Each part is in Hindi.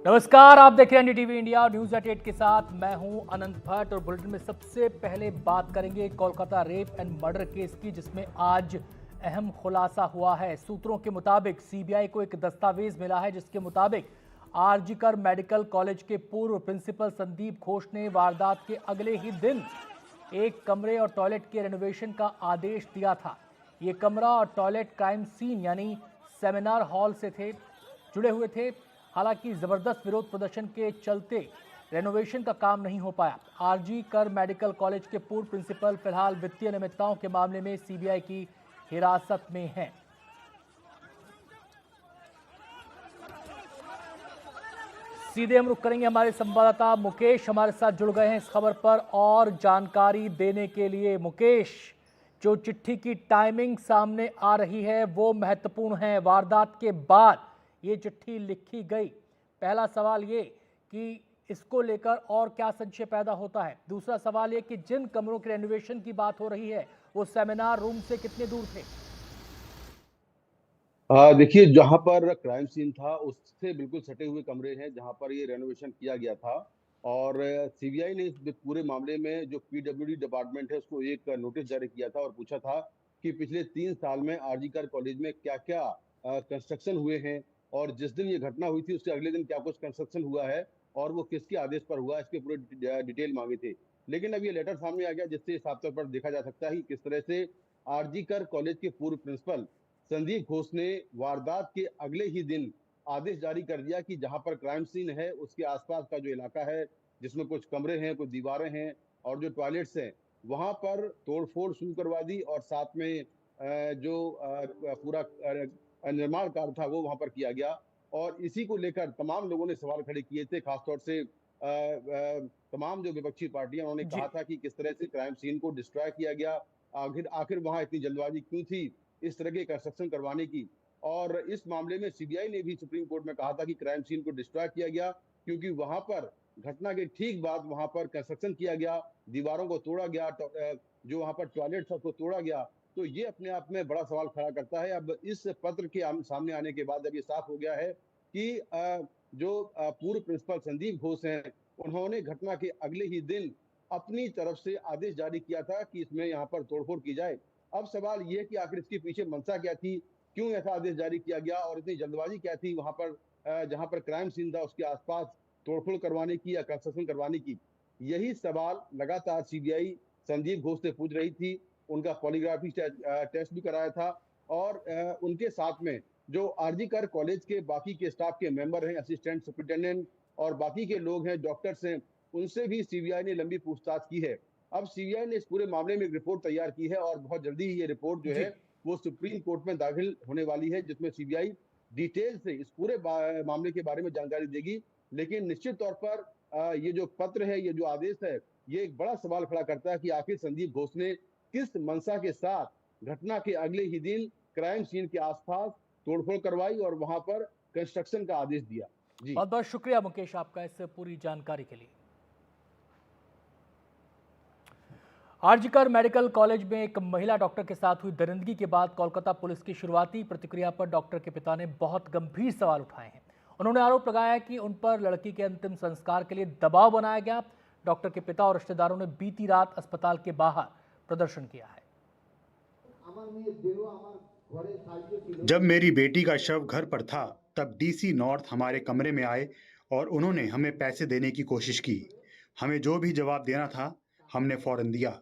नमस्कार, आप देख रहे हैं एनडीटीवी इंडिया न्यूज एट 8 के साथ मैं हूं अनंत भट्ट और बुलेटिन में सबसे पहले बात करेंगे Kolkata rape and murder case की, जिसमें आज अहम खुलासा हुआ है। सूत्रों के मुताबिक सीबीआई को एक दस्तावेज मिला है जिसके मुताबिक आरजीकर मेडिकल कॉलेज के पूर्व प्रिंसिपल संदीप घोष ने वारदात के अगले ही दिन एक कमरे और टॉयलेट के रेनोवेशन का आदेश दिया था। ये कमरा और टॉयलेट क्राइम सीन यानी सेमिनार हॉल से जुड़े हुए थे। हालांकि जबरदस्त विरोध प्रदर्शन के चलते रेनोवेशन का काम नहीं हो पाया। आरजीकर मेडिकल कॉलेज के पूर्व प्रिंसिपल फिलहाल वित्तीय अनियमितताओं के मामले में सीबीआई की हिरासत में हैं। सीधे हम रुख करेंगे, हमारे संवाददाता मुकेश हमारे साथ जुड़ गए हैं इस खबर पर और जानकारी देने के लिए। मुकेश, जो चिट्ठी की टाइमिंग सामने आ रही है वो महत्वपूर्ण है। वारदात के बाद ये चिट्ठी लिखी गई। पहला सवाल ये कि इसको लेकर और क्या संशय पैदा होता है। दूसरा सवाल ये कि जिन कमरों के रेनोवेशन की बात हो रही है वो सेमिनार रूम से कितने दूर थे? देखिए, जहां पर क्राइम सीन था उससे बिल्कुल सटे हुए कमरे हैं जहां पर ये रेनोवेशन किया गया था। और सीबीआई ने इस पूरे मामले में जो पीडब्ल्यूडी डिपार्टमेंट है उसको एक नोटिस जारी किया था और पूछा था कि पिछले 3 साल में आरजीकर कॉलेज में क्या क्या कंस्ट्रक्शन हुए हैं और जिस दिन ये घटना हुई थी उसके अगले दिन क्या कुछ कंस्ट्रक्शन हुआ है और वो किसके आदेश पर हुआ, इसके पूरे डिटेल मांगे थे। लेकिन अब ये लेटर सामने आ गया जिससे साफ तौर पर देखा जा सकता है कि किस तरह से आरजीकर कॉलेज के पूर्व प्रिंसिपल संदीप घोष ने वारदात के अगले ही दिन आदेश जारी कर दिया कि जहां पर क्राइम सीन है उसके आसपास का जो इलाका है जिसमें कुछ कमरे हैं, कुछ दीवारें हैं और जो टॉयलेट्स हैं, वहां पर तोड़फोड़ शुरू करवा दी और साथ में जो पूरा निर्माण कार्य था वो वहां पर किया गया। और इसी को लेकर तमाम लोगों ने सवाल खड़े किए थे, खासतौर से तमाम जो विपक्षी पार्टियां, उन्होंने कहा था कि किस तरह से क्राइम सीन को डिस्ट्रॉय किया गया, आखिर वहां इतनी जल्दबाजी क्यों थी इस तरह के कंस्ट्रक्शन करवाने की। और इस मामले में सीबीआई ने भी सुप्रीम कोर्ट में कहा था कि क्राइम सीन को डिस्ट्रॉय किया गया क्योंकि वहां पर घटना के ठीक बाद वहां पर कंस्ट्रक्शन किया गया, दीवारों को तोड़ा गया, जो वहां पर टॉयलेट था उसको तोड़ा गया। तो ये अपने आप में बड़ा सवाल खड़ा करता है। अब इस पत्र के सामने आने के बाद अब ये साफ हो गया है कि जो पूर्व प्रिंसिपल संदीप घोष हैं, उन्होंने घटना के अगले ही दिन अपनी तरफ से आदेश जारी किया था कि इसमें यहाँ पर तोड़फोड़ की जाए। अब सवाल ये कि आखिर इसके पीछे मंशा क्या थी, क्यों ऐसा आदेश जारी किया गया और इतनी जल्दबाजी क्या थी वहां पर जहां पर क्राइम सीन था उसके आसपास तोड़फोड़ करवाने की या कंस्ट्रक्शन करवाने की। यही सवाल लगातार सीबीआई संदीप घोष से पूछ रही थी। उनका पॉलीग्राफी टेस्ट भी कराया था और उनके साथ में जो आरजीकर कॉलेज के बाकी के स्टाफ के मेंबर हैं, असिस्टेंट सुपरिटेंडेंट और बाकी के लोग हैं, डॉक्टर्स हैं, उनसे भी सीबीआई ने लंबी पूछताछ की है। अब सीबीआई ने इस पूरे मामले में एक रिपोर्ट तैयार की है और बहुत जल्दी ही ये रिपोर्ट जो है वो सुप्रीम कोर्ट में दाखिल होने वाली है, जिसमें सीबीआई डिटेल से इस पूरे मामले के बारे में जानकारी देगी। लेकिन निश्चित तौर पर ये जो पत्र है, ये जो आदेश है, ये एक बड़ा सवाल खड़ा करता है कि आखिर संदीप घोष ने किस मंशा के साथ घटना के अगले ही दिन क्राइम सीन के आसपास तोड़फोड़ करवाई और वहां पर कंस्ट्रक्शन का आदेश दिया। जी, बहुत बहुत शुक्रिया मुकेश आपका इस पूरी जानकारी के लिए। आरजीकर मेडिकल कॉलेज में एक महिला डॉक्टर के साथ हुई दरिंदगी के बाद कोलकाता पुलिस की शुरुआती प्रतिक्रिया पर डॉक्टर के पिता ने बहुत गंभीर सवाल उठाए हैं। उन्होंने आरोप लगाया कि उन पर लड़की के अंतिम संस्कार के लिए दबाव बनाया गया। डॉक्टर के पिता और रिश्तेदारों ने बीती रात अस्पताल के बाहर प्रदर्शन किया है। जब मेरी बेटी का शव घर पर था तब डीसी नॉर्थ हमारे कमरे में आए और उन्होंने हमें पैसे देने की कोशिश की। हमें जो भी जवाब देना था हमने फौरन दिया।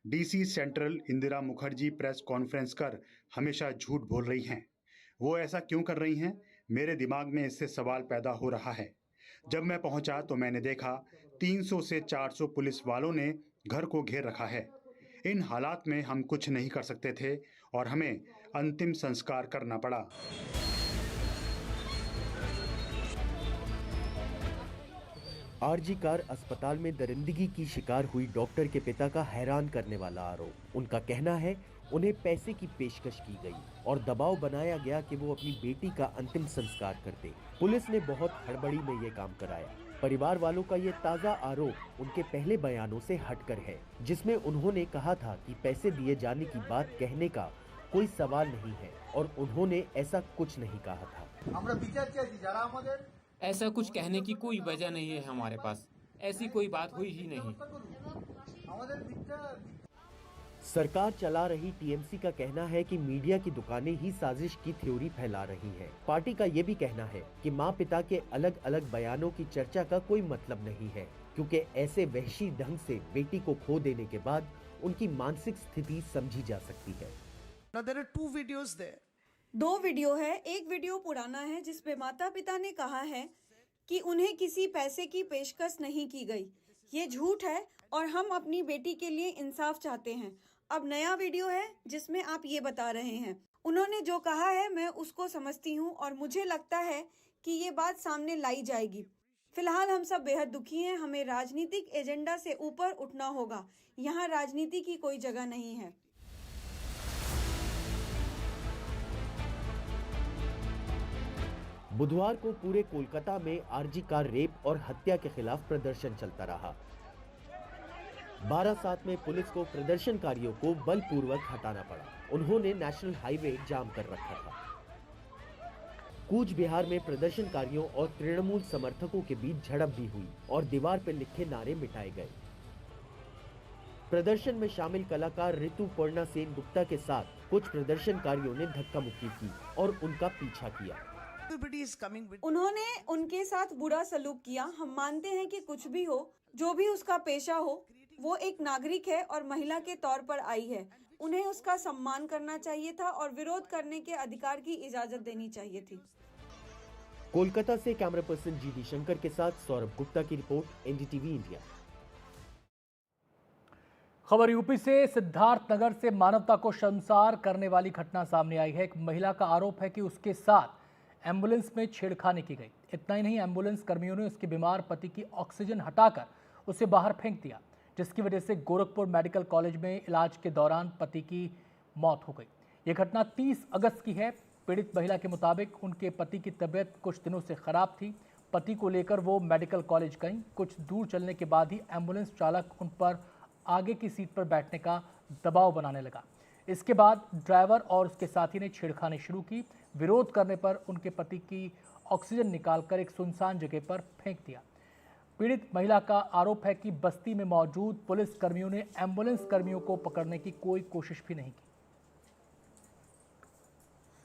DC central Indira Mukherjee press conference कर हमेशा झूठ बोल रही हैं। वो ऐसा क्यों कर रही हैं? मेरे दिमाग में इससे सवाल पैदा हो रहा है। जब मैं पहुंचा तो मैंने देखा 300 से 400 पुलिस वालों ने घर को घेर रखा है। इन हालात में हम कुछ नहीं कर सकते थे और हमें अंतिम संस्कार करना पड़ा। आरजीकर अस्पताल में दरिंदगी की शिकार हुई डॉक्टर के पिता का हैरान करने वाला आरोप। उनका कहना है उन्हें पैसे की पेशकश की गई और दबाव बनाया गया कि वो अपनी बेटी का अंतिम संस्कार करते। पुलिस ने बहुत हड़बड़ी में ये काम कराया। परिवार वालों का ये ताज़ा आरोप उनके पहले बयानों से हटकर है, जिसमें उन्होंने कहा था कि पैसे दिए जाने की बात कहने का कोई सवाल नहीं है और उन्होंने ऐसा कुछ नहीं कहा था। ऐसा कुछ कहने की कोई वजह नहीं है हमारे पास, ऐसी कोई बात हुई ही नहीं। सरकार चला रही टीएमसी का कहना है कि मीडिया की दुकानें ही साजिश की थ्योरी फैला रही हैं। पार्टी का ये भी कहना है कि मां पिता के अलग अलग बयानों की चर्चा का कोई मतलब नहीं है, क्योंकि ऐसे वहशी ढंग से बेटी को खो देने के बाद उनकी मानसिक स्थिति समझी जा सकती है। Now there are two videos there. 2 video है। एक वीडियो पुराना है जिसपे माता पिता ने कहा है कि उन्हें किसी पैसे की पेशकश नहीं की गई। ये झूठ है और हम अपनी बेटी के लिए इंसाफ चाहते हैं। अब नया वीडियो है जिसमें आप ये बता रहे हैं। उन्होंने जो कहा है मैं उसको समझती हूँ और मुझे लगता है कि ये बात सामने लाई जाएगी। फिलहाल हम सब बेहद दुखी हैं। हमें राजनीतिक एजेंडा से ऊपर उठना होगा। यहाँ राजनीति की कोई जगह नहीं है। बुधवार को पूरे कोलकाता में आरजी कार रेप और हत्या के खिलाफ प्रदर्शन चलता रहा। 12/7 में पुलिस को प्रदर्शनकारियों को बलपूर्वक हटाना पड़ा। उन्होंने नेशनल हाईवे जाम कर रखा था। कूच बिहार में प्रदर्शनकारियों और तृणमूल समर्थकों के बीच झड़प भी हुई और दीवार पर लिखे नारे मिटाए गए। प्रदर्शन में शामिल कलाकार ऋतु पर्णा सेन गुप्ता के साथ कुछ प्रदर्शनकारियों ने धक्का मुक्की की और उनका पीछा किया। उन्होंने उनके साथ बुरा सलूक किया। हम मानते हैं कि कुछ भी हो, जो भी उसका पेशा हो, वो एक नागरिक है और महिला के तौर पर आई है। उन्हें उसका सम्मान करना चाहिए था और विरोध करने के अधिकार की इजाजत देनी चाहिए थी। कोलकाता से कैमरा पर्सन जीडी शंकर के साथ सौरभ गुप्ता की रिपोर्ट, एनडीटीवी इंडिया। खबर यूपी से सिद्धार्थनगर से मानवता को शर्मसार करने वाली घटना सामने आई है। एक महिला का आरोप है कि उसके साथ एम्बुलेंस में छेड़खानी की गई। इतना ही नहीं, एम्बुलेंस कर्मियों ने उसके बीमार पति की ऑक्सीजन हटाकर उसे बाहर फेंक दिया, जिसकी वजह से गोरखपुर मेडिकल कॉलेज में इलाज के दौरान पति की मौत हो गई। ये घटना 30 अगस्त की है। पीड़ित महिला के मुताबिक उनके पति की तबीयत कुछ दिनों से खराब थी। पति को लेकर वो मेडिकल कॉलेज गईं। कुछ दूर चलने के बाद ही एम्बुलेंस चालक उन पर आगे की सीट पर बैठने का दबाव बनाने लगा। इसके बाद ड्राइवर और उसके साथी ने छेड़खानी शुरू की। विरोध करने पर उनके पति की ऑक्सीजन निकालकर एक सुनसान जगह पर फेंक दिया। पीड़ित महिला का आरोप है कि बस्ती में मौजूद पुलिस कर्मियों ने एम्बुलेंस कर्मियों को पकड़ने की कोई कोशिश भी नहीं की।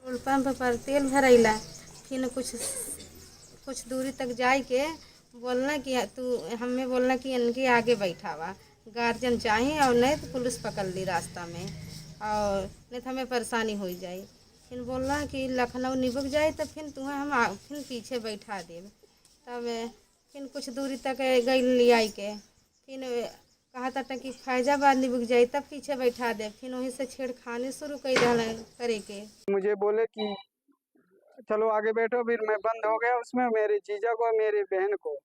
पेट्रोल पंप पर तेल भरैला, फिर कुछ दूरी तक जाए के बोलना कि तू हमें बोलना कि इनके आगे बैठा हुआ गार्जियन चाहिए और नहीं तो पुलिस पकड़ ली रास्ता में और नहीं तो हमें परेशानी हो जाए। फिर बोलना कि लखनऊ निबक जाए तो फिर तुम्हें हम फिर पीछे बैठा देव। तब फिर कुछ दूरी तक गई ले आई के फिर कहा था कि फैजाबाद निबक जाए तब पीछे बैठा दे। फिर वहीं से छेड़खानी शुरू करे के मुझे बोले कि चलो आगे बैठो। फिर मैं बंद हो गया उसमें। मेरे जीजा को मेरी बहन को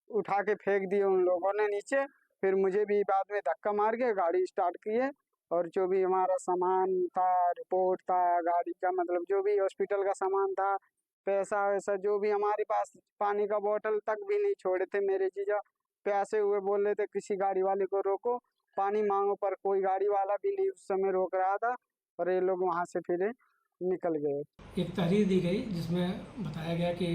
उठा के फेंक दिए उन लोगों ने नीचे। फिर मुझे भी बाद में धक्का मार के गाड़ी स्टार्ट की है और जो भी हमारा सामान था, रिपोर्ट था गाड़ी का, मतलब जो भी हॉस्पिटल का सामान था, पैसा वैसा जो भी हमारे पास, पानी का बोतल तक भी नहीं छोड़े थे। मेरे जीजा प्यासे हुए बोल रहे थे किसी गाड़ी वाले को रोको, पानी मांगो, पर कोई गाड़ी वाला भी नहीं उस समय रोक रहा था और ये लोग वहाँ से फिर निकल गए। एक तहरीर दी गई जिसमें बताया गया कि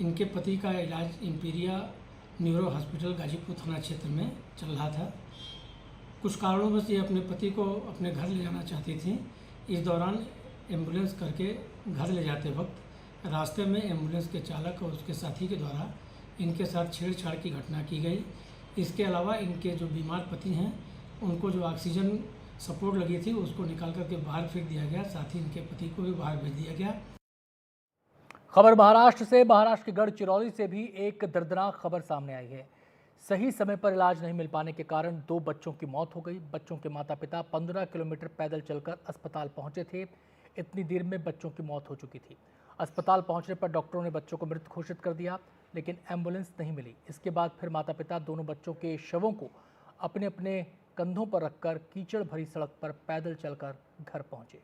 इनके पति का इलाज इंपीरिया न्यूरो हॉस्पिटल गाजीपुर थाना क्षेत्र में चल रहा था। कुछ कारणों से ये अपने पति को अपने घर ले जाना चाहती थी। इस दौरान एम्बुलेंस करके घर ले जाते वक्त रास्ते में एम्बुलेंस के चालक और उसके साथी के द्वारा इनके साथ छेड़छाड़ की घटना की गई। इसके अलावा इनके जो बीमार पति हैं उनको जो ऑक्सीजन सपोर्ट लगी थी उसको निकाल करके बाहर फेंक दिया गया। साथ ही इनके पति को भी बाहर भेज दिया गया। खबर महाराष्ट्र से। महाराष्ट्र के गढ़चिरौली से भी एक दर्दनाक खबर सामने आई है। सही समय पर इलाज नहीं मिल पाने के कारण 2 बच्चों की मौत हो गई। बच्चों के माता पिता 15 किलोमीटर पैदल चलकर अस्पताल पहुंचे थे। इतनी देर में बच्चों की मौत हो चुकी थी। अस्पताल पहुंचने पर डॉक्टरों ने बच्चों को मृत घोषित कर दिया, लेकिन एम्बुलेंस नहीं मिली। इसके बाद फिर माता पिता दोनों बच्चों के शवों को अपने अपने कंधों पर रखकर कीचड़ भरी सड़क पर पैदल चलकर घर पहुंचे।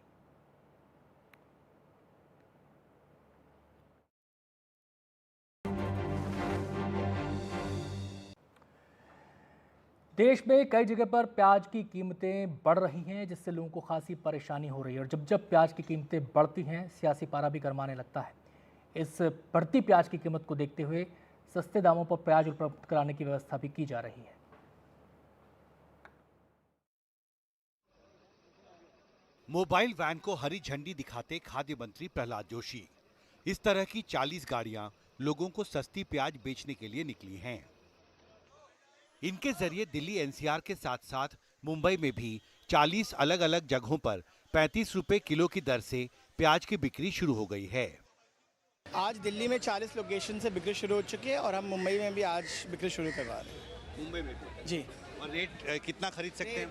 देश में कई जगह पर प्याज की कीमतें बढ़ रही हैं, जिससे लोगों को खासी परेशानी हो रही है। और जब जब प्याज की कीमतें बढ़ती हैं, सियासी पारा भी गरमाने लगता है। इस बढ़ती प्याज की कीमत को देखते हुए सस्ते दामों पर प्याज उपलब्ध कराने की व्यवस्था भी की जा रही है। मोबाइल वैन को हरी झंडी दिखाते खाद्य मंत्री प्रहलाद जोशी। इस तरह की 40 गाड़ियां लोगों को सस्ती प्याज बेचने के लिए निकली हैं। इनके जरिए दिल्ली एनसीआर के साथ साथ मुंबई में भी 40 अलग अलग जगहों पर 35 रुपए किलो की दर से प्याज की बिक्री शुरू हो गई है। आज दिल्ली में 40 लोकेशन से बिक्री शुरू हो चुकी है और हम मुंबई में भी आज बिक्री शुरू करवा रहे हैं। मुंबई में भी? जी। और रेट कितना खरीद सकते हैं?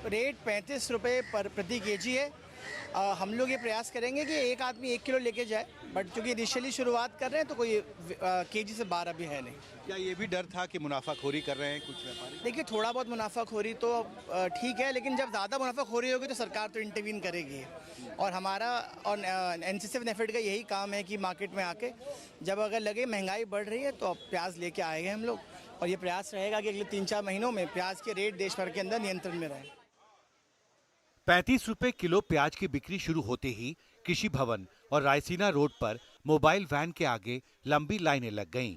रेट 35 रुपये प्रति केजी है। हम लोग ये प्रयास करेंगे कि एक आदमी 1 किलो लेके जाए, बट चूंकि इनिशियली शुरुआत कर रहे हैं तो कोई केजी से बाहर अभी है नहीं। क्या ये भी डर था कि मुनाफाखोरी कर रहे हैं कुछ व्यापारी? देखिए, थोड़ा बहुत मुनाफाखोरी तो ठीक है, लेकिन जब ज़्यादा मुनाफाखोरी होगी तो सरकार तो इंटरवीन करेगी। और हमारा और एनसीसी नेफेड का यही काम है कि मार्केट में आके जब अगर लगे महंगाई बढ़ रही है तो अब प्याज लेके आएंगे हम लोग, और ये प्रयास रहेगा कि अगले 3-4 महीनों में प्याज के रेट देश भर के अंदर नियंत्रण में रहे। 35 रुपए किलो प्याज की बिक्री शुरू होते ही कृषि भवन और रायसीना रोड पर मोबाइल वैन के आगे लंबी लाइनें लग गईं।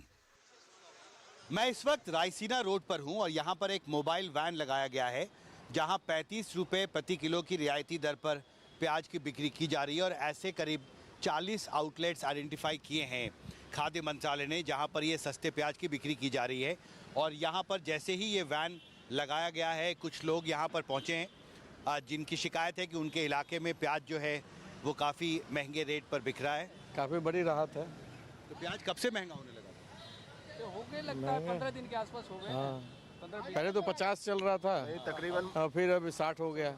मैं इस वक्त रायसीना रोड पर हूं और यहां पर एक मोबाइल वैन लगाया गया है जहां 35 रुपए प्रति किलो की रियायती दर पर प्याज की बिक्री की जा रही है। और ऐसे करीब 40 आउटलेट्स आइडेंटिफाई किए हैं खाद्य मंत्रालय ने जहां पर ये सस्ते प्याज की बिक्री की जा रही है। और यहां पर जैसे ही ये वैन लगाया गया है, कुछ लोग यहां पर पहुंचे हैं जिनकी शिकायत है कि उनके इलाके में प्याज जो है वो काफ़ी महंगे रेट पर बिक रहा है। काफ़ी बड़ी राहत है। तो प्याज कब से महंगा होने लगा? तो हो गए लगता है 15 दिन के आसपास हो गए। हाँ, पहले तो 50 चल रहा था तकरीबन, फिर अभी 60 हो गया।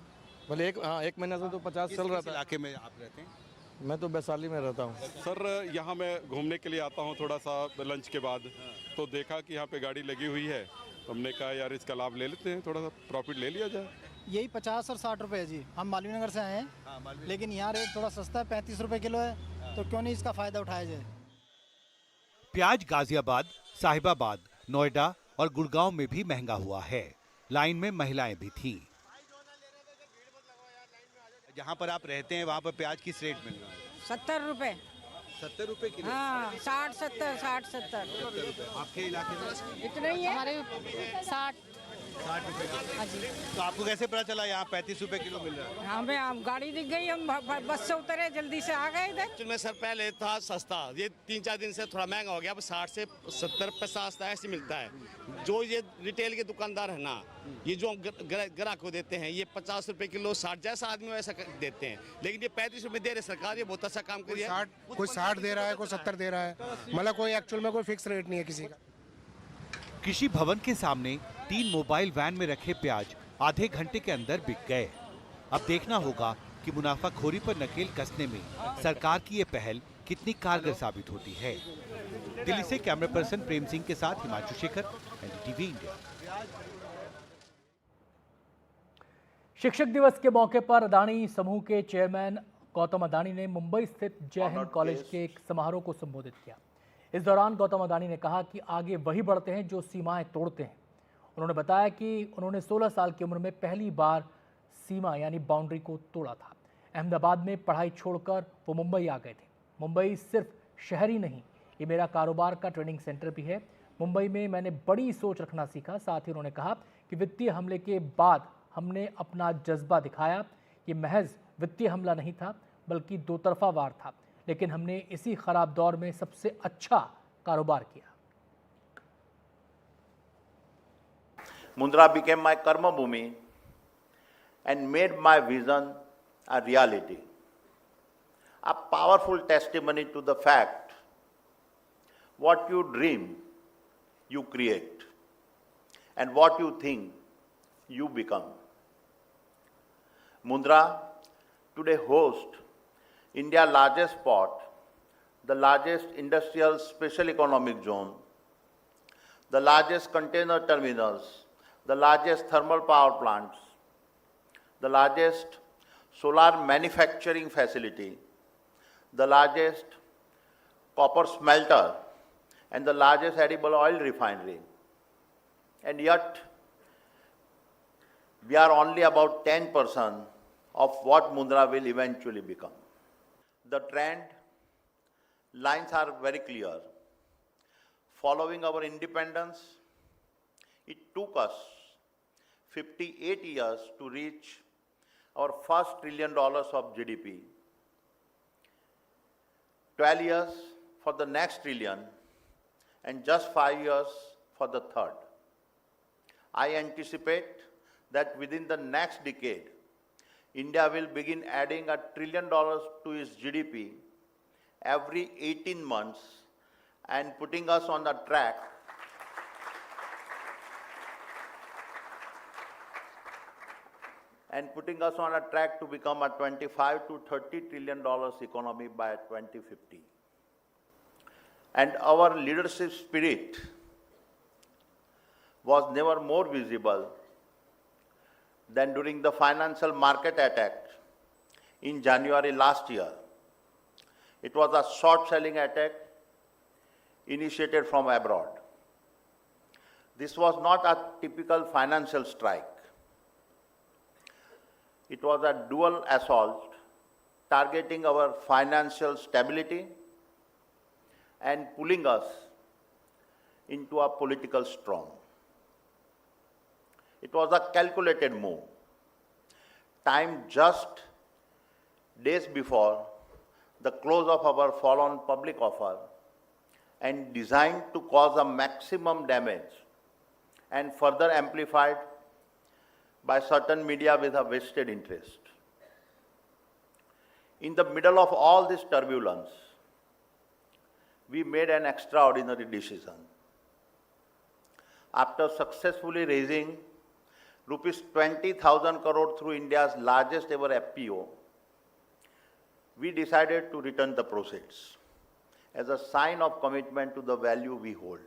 भले एक महीना से तो 50 चल रहा था। इलाके में आप रहते हैं? मैं तो वैशाली में रहता हूँ। सर, यहाँ मैं घूमने के लिए आता हूँ थोड़ा सा लंच के बाद, तो देखा कि यहाँ पे गाड़ी लगी हुई है, तो हमने कहा यार इसका लाभ ले लेते हैं, थोड़ा सा प्रॉफिट ले लिया जाए। यही 50 और 60 रुपए है जी। हम मालवीय नगर से आए हैं, लेकिन यहाँ रेट थोड़ा सस्ता है, 35 रुपए किलो है, तो क्यों नहीं इसका फायदा उठाया जाए। प्याज गाजियाबाद, साहिबाबाद, नोएडा और गुड़गांव में भी महंगा हुआ है। लाइन में महिलाएं भी थीं। जहाँ पर आप रहते हैं वहाँ पर प्याज किस रेट मिल रहा है? 70 रुपए। 70 रुपए किलो? हाँ, 60-70, 60-70। आपके इलाके में इतना ही है? हमारे 60 रुपए। हाँ जी। तो आपको कैसे पता चला यहाँ 35 रुपए किलो मिल रहा है? हमें गाड़ी दिख गई, हम बस से उतरे, जल्दी से आ गए इधर। में सर पहले था सस्ता, ये 3-4 दिन से थोड़ा महंगा हो गया। अब 60 से 70 50 ऐसे मिलता है। जो ये रिटेल के दुकानदार है ना, ये जो ग्राहक को देते हैं, ये 50 रुपए किलो 60 जैसा आदमी वैसा देते हैं, लेकिन ये 35 रुपए दे रहे सरकार। ये बहुत अच्छा काम कर रही है। कोई 60 दे रहा है, कोई 70 दे रहा है, मतलब कोई एक्चुअल में कोई फिक्स रेट नहीं है किसी का। कृषि भवन के सामने 3 मोबाइल वैन में रखे प्याज आधे घंटे के अंदर बिक गए। अब देखना होगा कि मुनाफाखोरी पर नकेल कसने में सरकार की ये पहल कितनी कारगर साबित होती है। दिल्ली से कैमरा पर्सन प्रेम सिंह के साथ हिमांशु शेखर, एनडीटीवी इंडिया। शिक्षक दिवस के मौके पर अदानी समूह के चेयरमैन गौतम अदानी ने मुंबई स्थित जय हिंद कॉलेज के एक समारोह को संबोधित किया। इस दौरान गौतम अदानी ने कहा कि आगे वही बढ़ते हैं जो सीमाएं तोड़ते हैं। उन्होंने बताया कि उन्होंने 16 साल की उम्र में पहली बार सीमा यानी बाउंड्री को तोड़ा था। अहमदाबाद में पढ़ाई छोड़कर वो मुंबई आ गए थे। मुंबई सिर्फ शहर ही नहीं, ये मेरा कारोबार का ट्रेनिंग सेंटर भी है। मुंबई में मैंने बड़ी सोच रखना सीखा। साथ ही उन्होंने कहा कि वित्तीय हमले के बाद हमने अपना जज्बा दिखाया। ये महज वित्तीय हमला नहीं था, बल्कि दो तरफा वार था, लेकिन हमने इसी खराब दौर में सबसे अच्छा कारोबार किया। Mundra became my karma bhumi and made my vision a reality. A powerful testimony to the fact, what you dream, you create, and what you think, you become. Mundra today hosts India's largest port, the largest industrial special economic zone, the largest container terminals, the largest thermal power plants, the largest solar manufacturing facility, the largest copper smelter, and the largest edible oil refinery. And yet, we are only about 10% of what Mundra will eventually become. The trend lines are very clear. Following our independence, it took us 58 years to reach our first $1 trillion of GDP, 12 years for the next trillion, and just 5 years for the third. I anticipate that within the next decade, India will begin adding $1 trillion to its GDP every 18 months and putting us on the track to become a $25 to $30 trillion economy by 2050. And our leadership spirit was never more visible than during the financial market attack in January last year. It was a short-selling attack initiated from abroad. This was not a typical financial strike. It was a dual assault targeting our financial stability and pulling us into a political storm. It was a calculated move, timed just days before the close of our follow-on public offer and designed to cause a maximum damage and further amplified by certain media with a vested interest. In the middle of all this turbulence, we made an extraordinary decision. After successfully raising rupees 20,000 crore through India's largest ever FPO, we decided to return the proceeds as a sign of commitment to the value we hold.